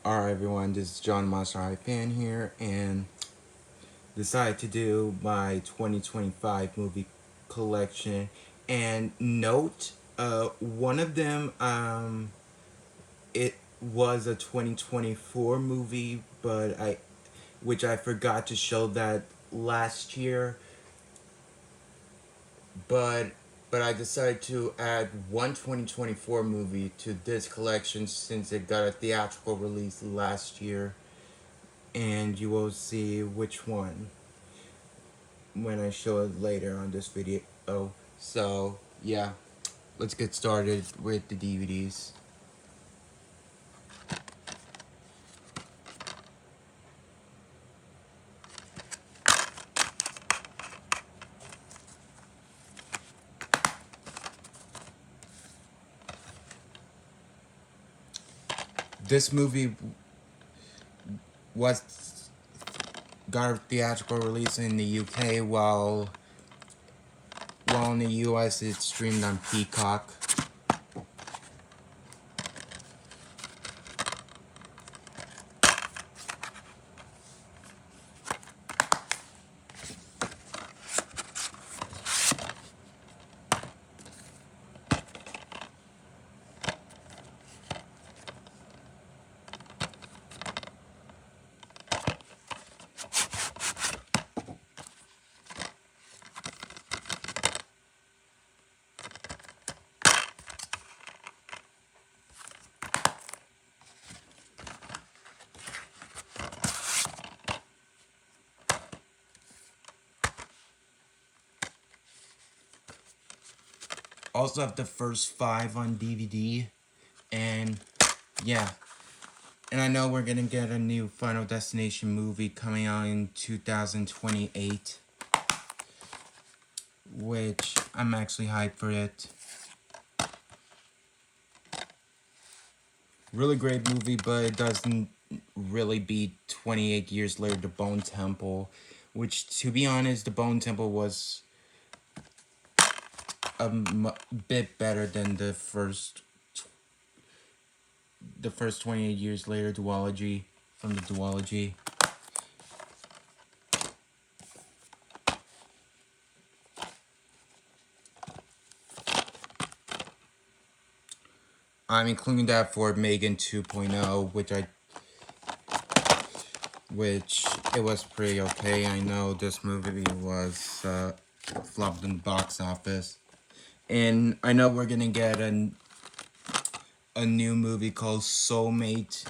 Alright everyone, this is John Monster High Fan here, and decided to do my 2025 movie collection. And note, one of them, it was a 2024 movie, which I forgot to show that last year, but I decided to add one 2024 movie to this collection since it got a theatrical release last year. And you will see which one when I show it later on this video. So yeah, let's get started with the DVDs. This movie was got a theatrical release in the UK, while in the US it's streamed on Peacock. Also have the first 5 on DVD, and yeah. And I know we're gonna get a new Final Destination movie coming out in 2028, which I'm actually hyped for it. Really great movie, but it doesn't really beat 28 Years Later, The Bone Temple, which, to be honest, The Bone Temple was a bit better than the first 28 Years Later duology from the duology. I'm including that for Megan 2.0, which it was pretty okay. I know this movie was flopped in the box office. And I know we're gonna get a new movie called Soulmate,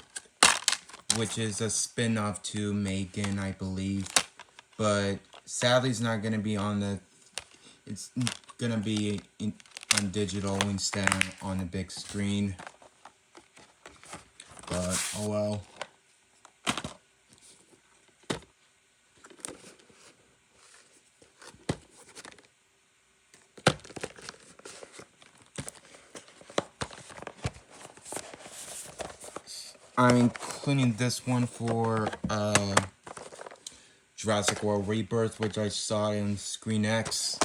which is a spin-off to Megan, I believe. But sadly, it's not gonna be on the. It's gonna be on digital instead on the big screen. But oh well. I'm including this one for Jurassic World Rebirth, which I saw in Screen X.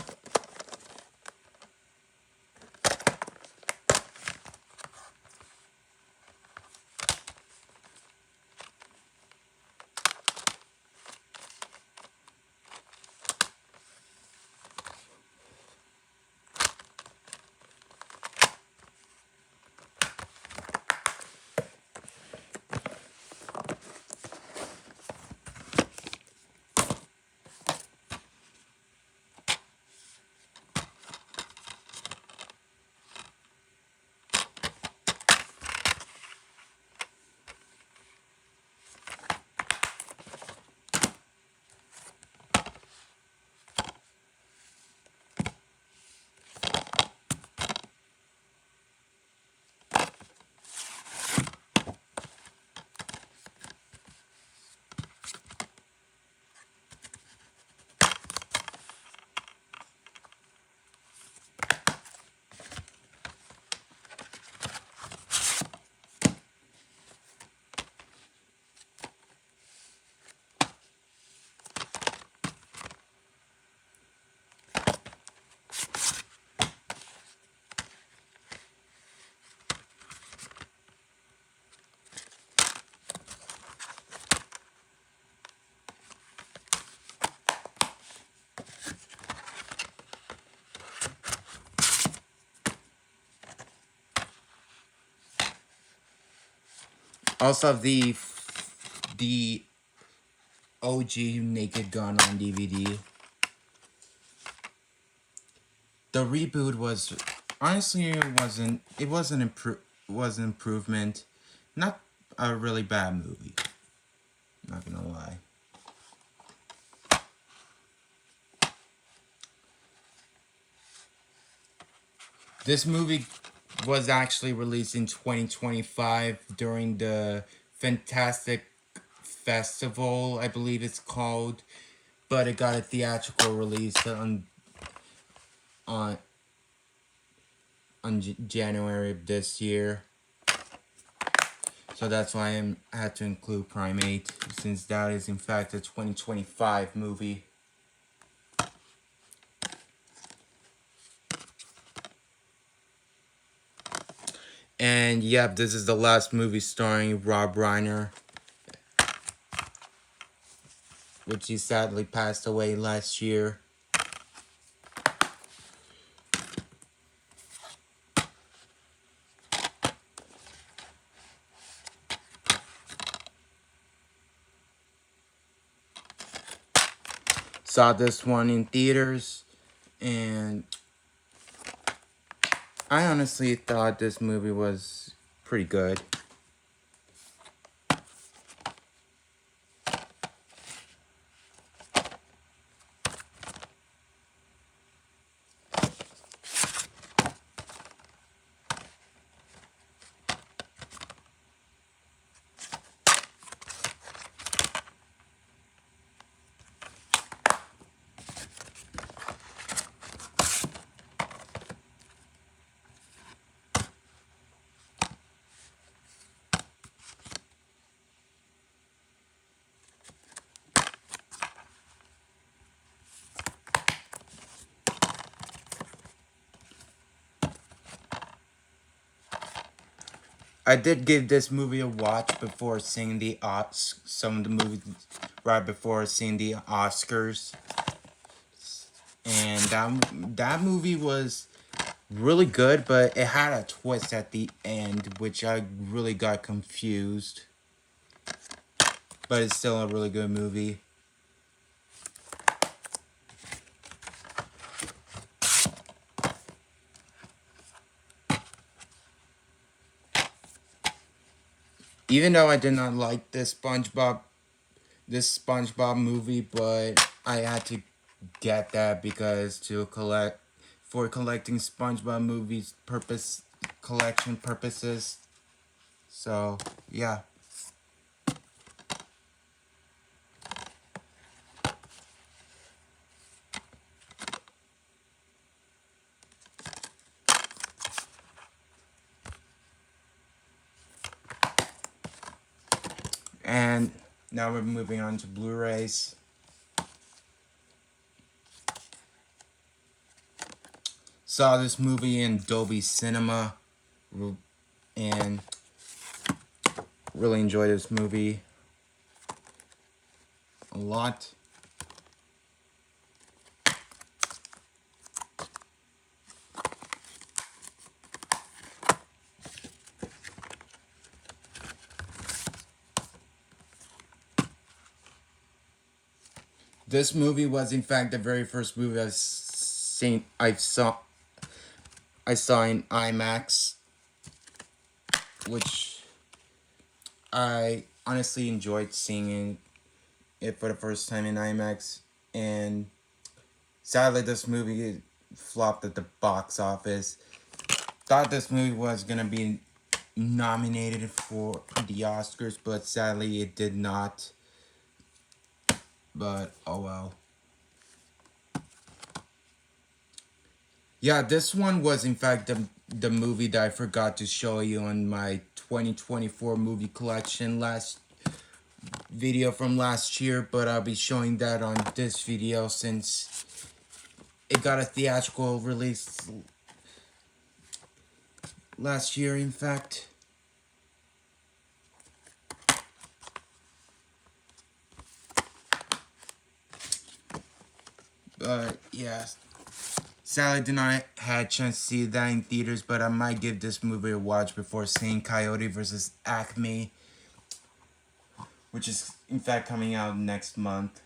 Also, the OG Naked Gun on DVD. The reboot was honestly it was an improvement, not a really bad movie. Not gonna lie. This movie was actually released in 2025 during the Fantastic Festival, I believe it's called, but it got a theatrical release on January of this year. So that's why I had to include Primate, since that is in fact a 2025 movie. And yep, this is the last movie starring Rob Reiner, which he sadly passed away last year. Saw this one in theaters, and I honestly thought this movie was pretty good. I did give this movie a watch before seeing some of the movies right before seeing the Oscars, and that movie was really good, but it had a twist at the end, which I really got confused. But it's still a really good movie. Even though I did not like this SpongeBob movie, but I had to get that because for collecting SpongeBob movies collection purposes. So yeah. And now we're moving on to Blu-rays. Saw this movie in Dolby Cinema, and really enjoyed this movie a lot. This movie was in fact the very first movie I saw in IMAX, which I honestly enjoyed seeing it for the first time in IMAX. And sadly, this movie flopped at the box office. Thought this movie was gonna be nominated for the Oscars, but sadly it did not. But oh well. Yeah, this one was in fact the movie that I forgot to show you on my 2024 movie collection last video from last year, but I'll be showing that on this video since it got a theatrical release last year, in fact. But yeah, sadly did not have a chance to see that in theaters, but I might give this movie a watch before seeing Coyote vs. Acme which is in fact coming out next month.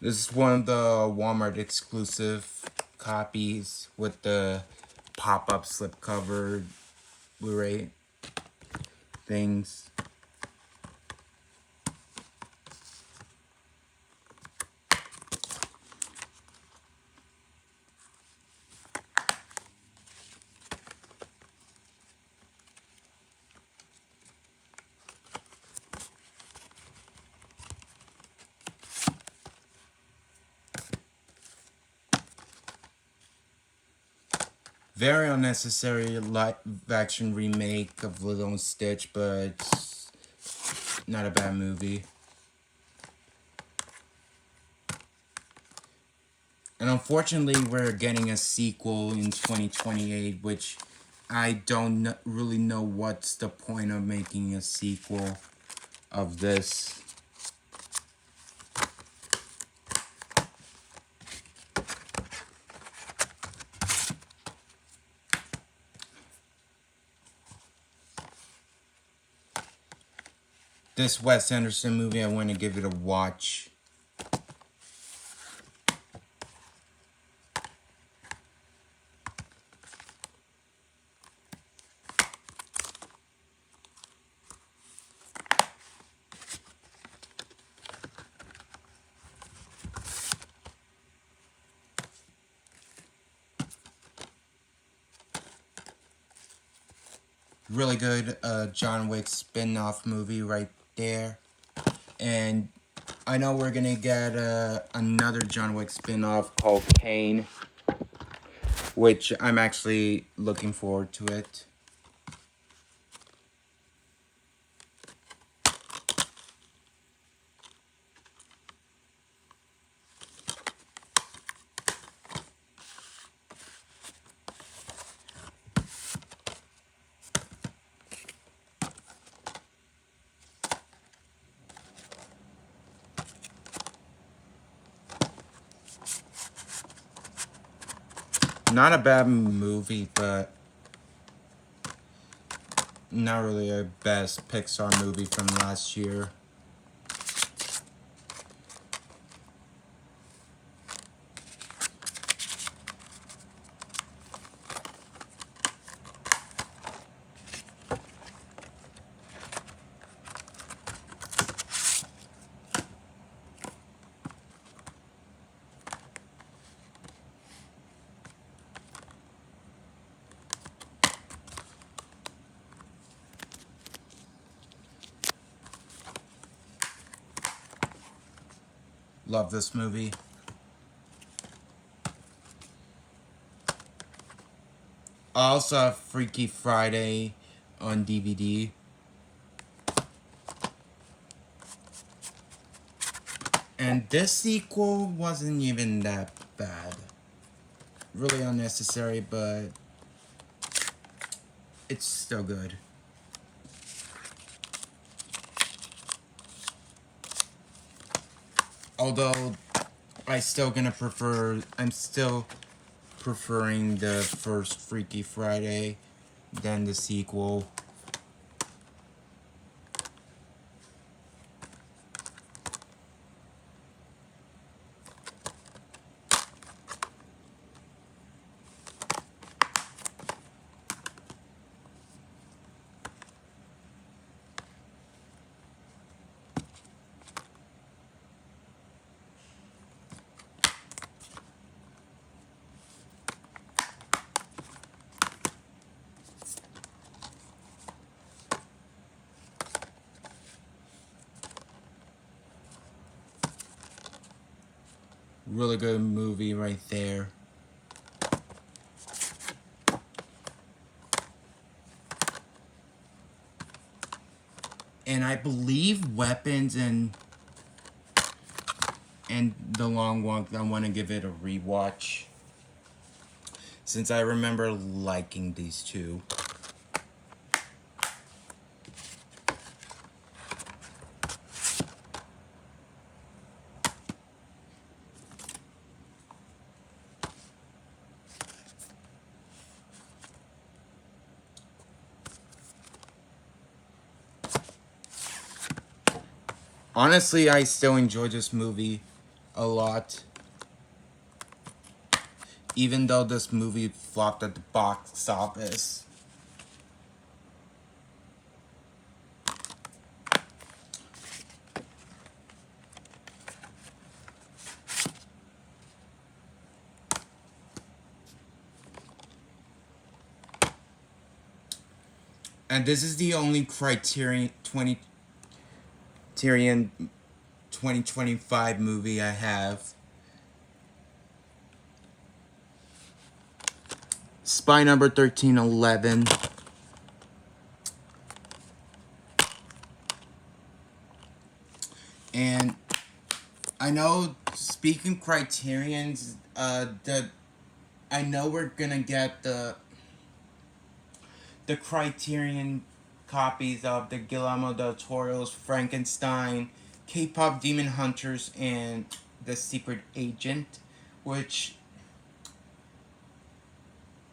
This is one of the Walmart exclusive copies with the pop-up slipcover Blu-ray things. Very unnecessary live action remake of Lilo and Stitch, but not a bad movie. And unfortunately, we're getting a sequel in 2028, which I don't really know what's the point of making a sequel of this. This Wes Anderson movie, I want to give it a watch. Really good John Wick spin-off movie right there. And I know we're gonna get another John Wick spin-off called Kane, which I'm actually looking forward to it. Not a bad movie, but not really a best Pixar movie from last year. Love this movie. I also have Freaky Friday on DVD. And this sequel wasn't even that bad. Really unnecessary, but it's still good. Although I'm still preferring the first Freaky Friday than the sequel. Really good movie right there. And I believe Weapons and The Long Walk, I want to give it a rewatch, since I remember liking these two. Honestly, I still enjoy this movie a lot, even though this movie flopped at the box office. And this is the only Criterion 2025 movie I have. Spy number 1311. And I know, speaking Criterions, I know we're gonna get the Criterion copies of the Guillermo del Toro's Frankenstein, K-pop Demon Hunters, and The Secret Agent, which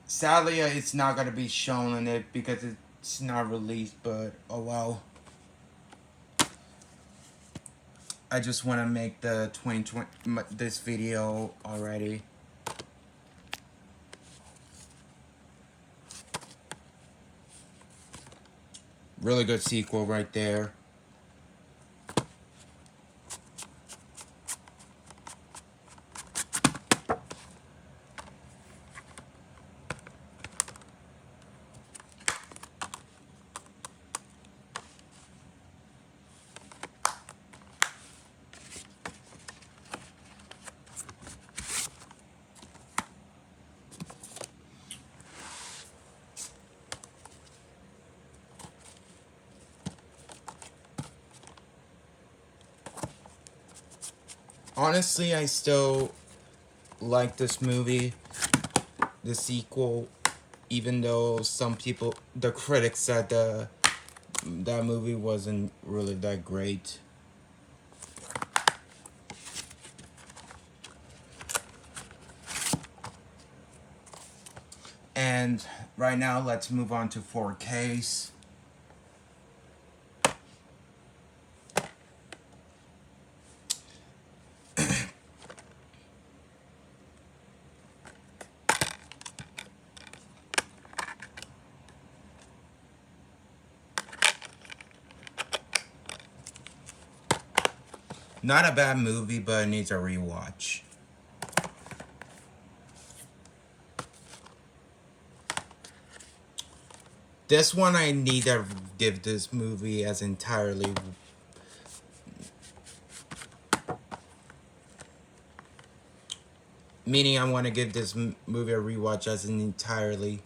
sadly it's not gonna be shown in it because it's not released. But oh well. I just want to make the 2020 this video already. Really good sequel right there. Honestly, I still like this movie, the sequel, even though some people, the critics said that movie wasn't really that great. And right now, let's move on to 4Ks. Not a bad movie, but it needs a rewatch. This one I need to give this movie as entirely. Meaning I want to give this movie a rewatch as an entirely.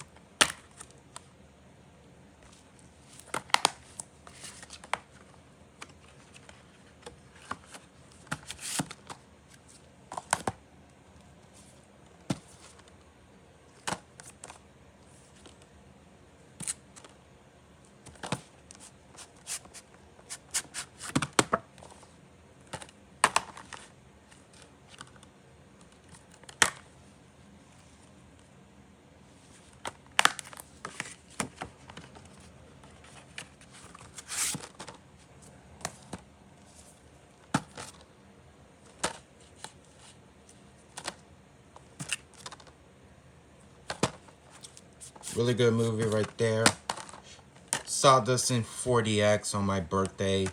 Really good movie right there. Saw this in 4DX on my birthday.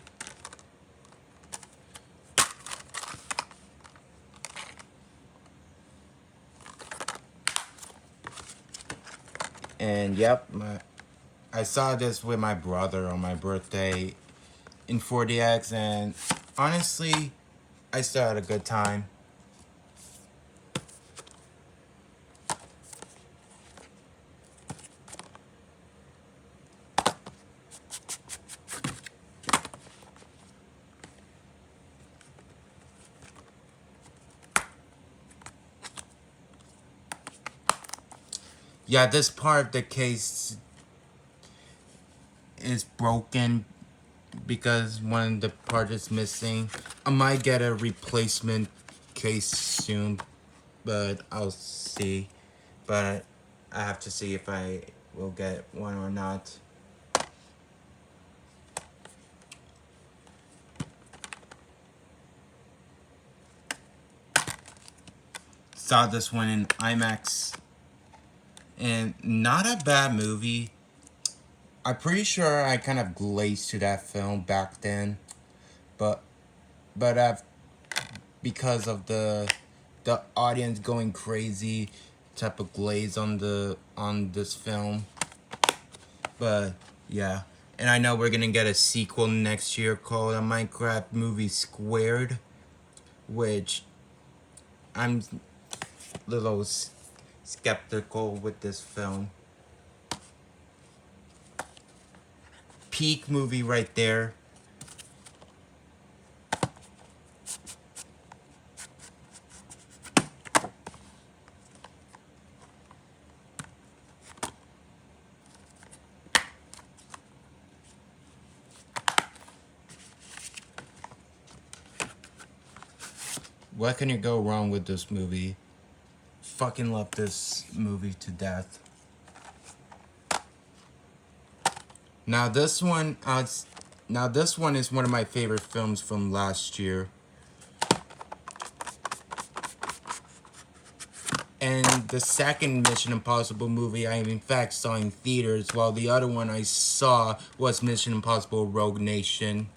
And yep, I saw this with my brother on my birthday in 4DX, and honestly, I still had a good time. Yeah, this part of the case is broken because one of the part is missing. I might get a replacement case soon, but I'll see. But I have to see if I will get one or not. Saw this one in IMAX, and not a bad movie. I'm pretty sure I kind of glazed to that film back then, but I've, because of the audience going crazy type of glaze on this film. But yeah, and I know we're gonna get a sequel next year called a Minecraft Movie Squared, which I'm a little skeptical with this film. Peak movie right there. What can you go wrong with this movie? Fucking love this movie to death. Now this one, is one of my favorite films from last year. And the second Mission Impossible movie I in fact saw in theaters, while the other one I saw was Mission Impossible Rogue Nation.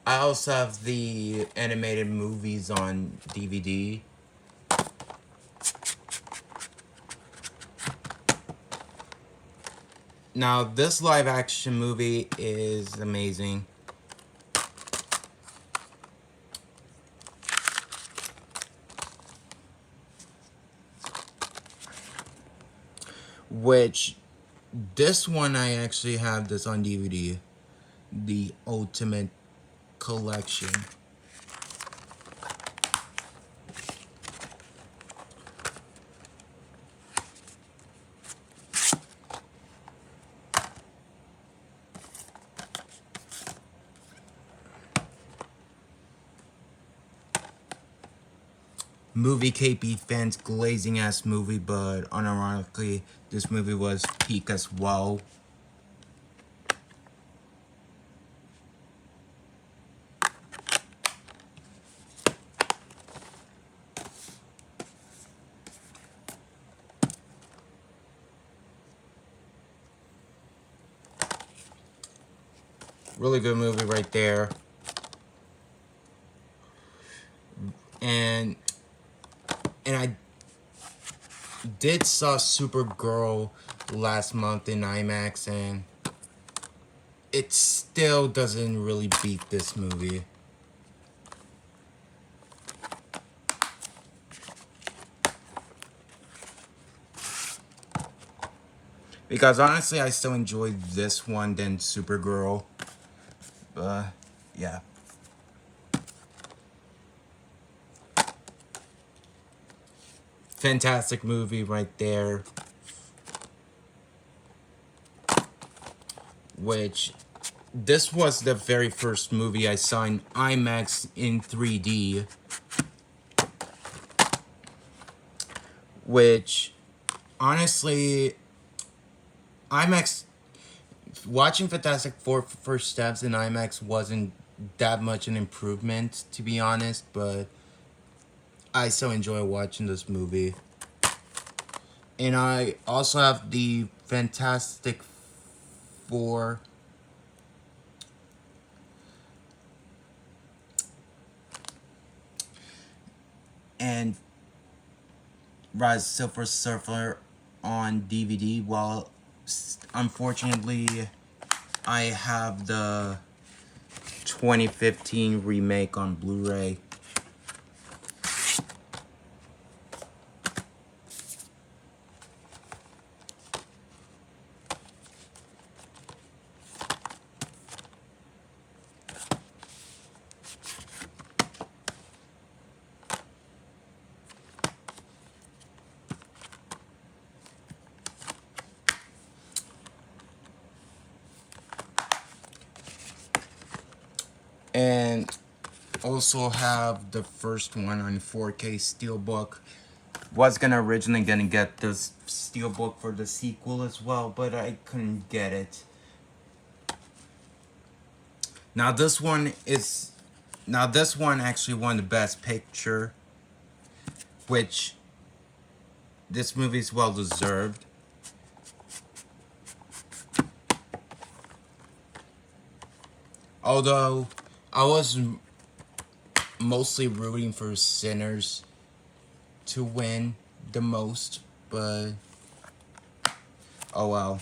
I also have the animated movies on DVD. Now, this live action movie is amazing. Which, this one I actually have this on DVD. The Ultimate Collection. Movie KP fans glazing ass movie, but unironically, this movie was peak as well. Really good movie right there. And I did saw Supergirl last month in IMAX, and it still doesn't really beat this movie. Because honestly, I still enjoy this one than Supergirl. Yeah. Fantastic movie right there. Which, this was the very first movie I saw in IMAX in 3D. Which, honestly, IMAX, watching Fantastic Four First Steps in IMAX wasn't that much an improvement, to be honest, but I still enjoy watching this movie. And I also have the Fantastic Four and Rise Silver Surfer on DVD. Well, unfortunately, I have the 2015 remake on Blu-ray. And also have the first one on 4K Steelbook. Was originally gonna get this Steelbook for the sequel as well, but I couldn't get it. Now this one actually won the Best Picture, which this movie is well deserved. Although I was mostly rooting for Sinners to win the most, but oh well.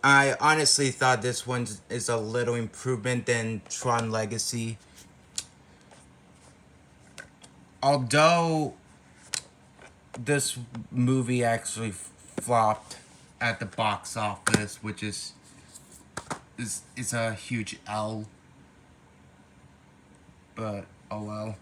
I honestly thought this one is a little improvement than Tron Legacy. Although this movie actually flopped at the box office, which is a huge L. But oh well.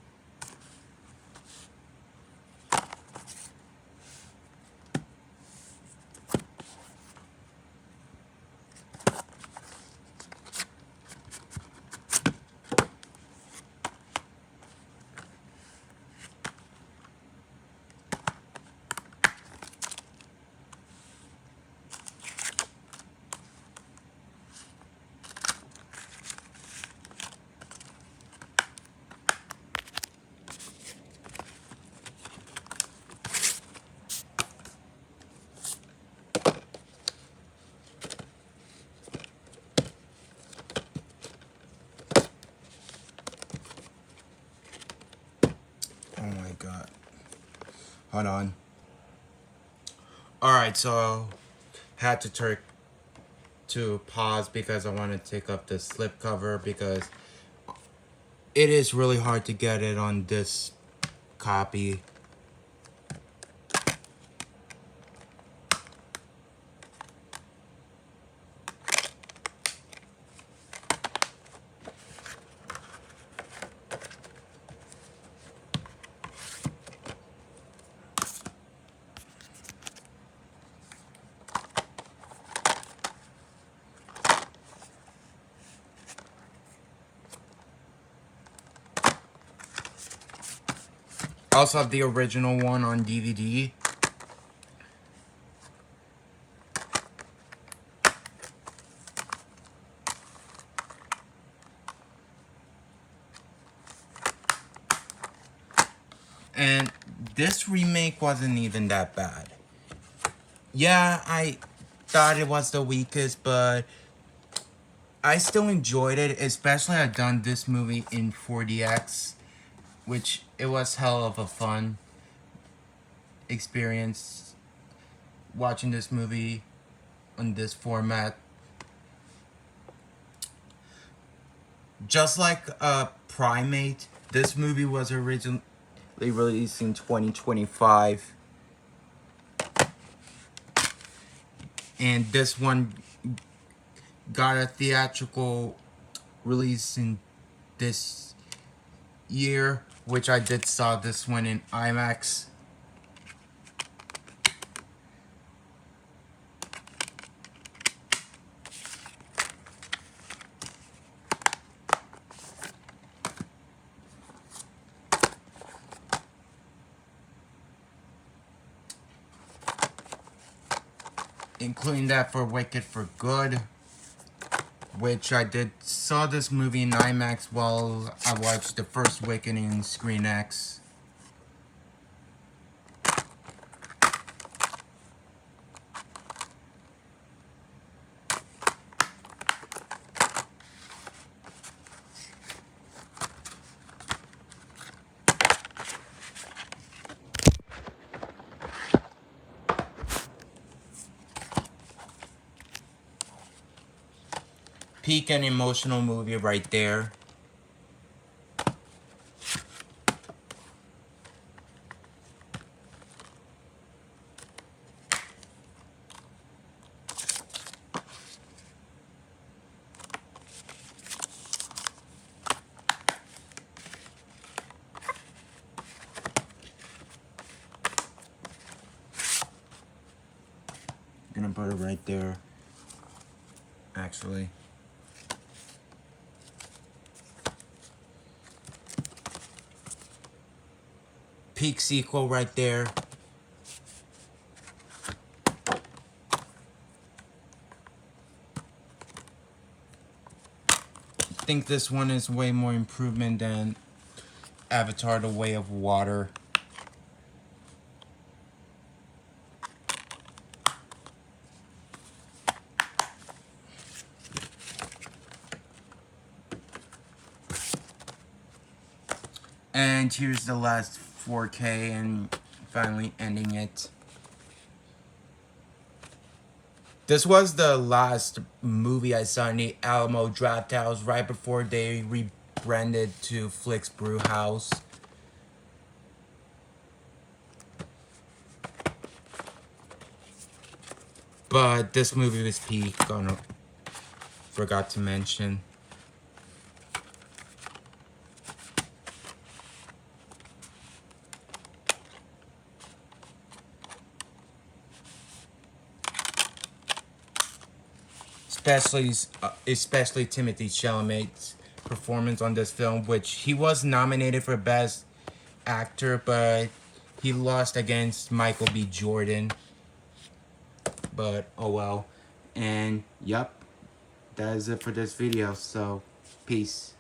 Oh my god. Hold on. Alright, so had to turn to pause because I want to take up the slipcover because it is really hard to get it on this copy. I also have the original one on DVD. And this remake wasn't even that bad. Yeah, I thought it was the weakest, but I still enjoyed it, especially I done this movie in 4DX, which it was hell of a fun experience. watching this movie on this format. Just like Primate, this movie was originally released in 2025. And this one got a theatrical release in this year, which I did saw this one in IMAX. Including that for Wicked for Good, which I did saw this movie in IMAX while I watched the first Wicked in Screen X. Peak and emotional movie right there. Gonna put it right there, actually. Peak sequel right there. I think this one is way more improvement than Avatar: The Way of Water. And here's the last 4K and finally ending it. This was the last movie I saw in the Alamo Drafthouse right before they rebranded to Flix Brew House. But this movie was peak, forgot to mention. Especially Timothée Chalamet's performance on this film, which he was nominated for Best Actor, but he lost against Michael B. Jordan. But oh well. And yep, that is it for this video. So peace.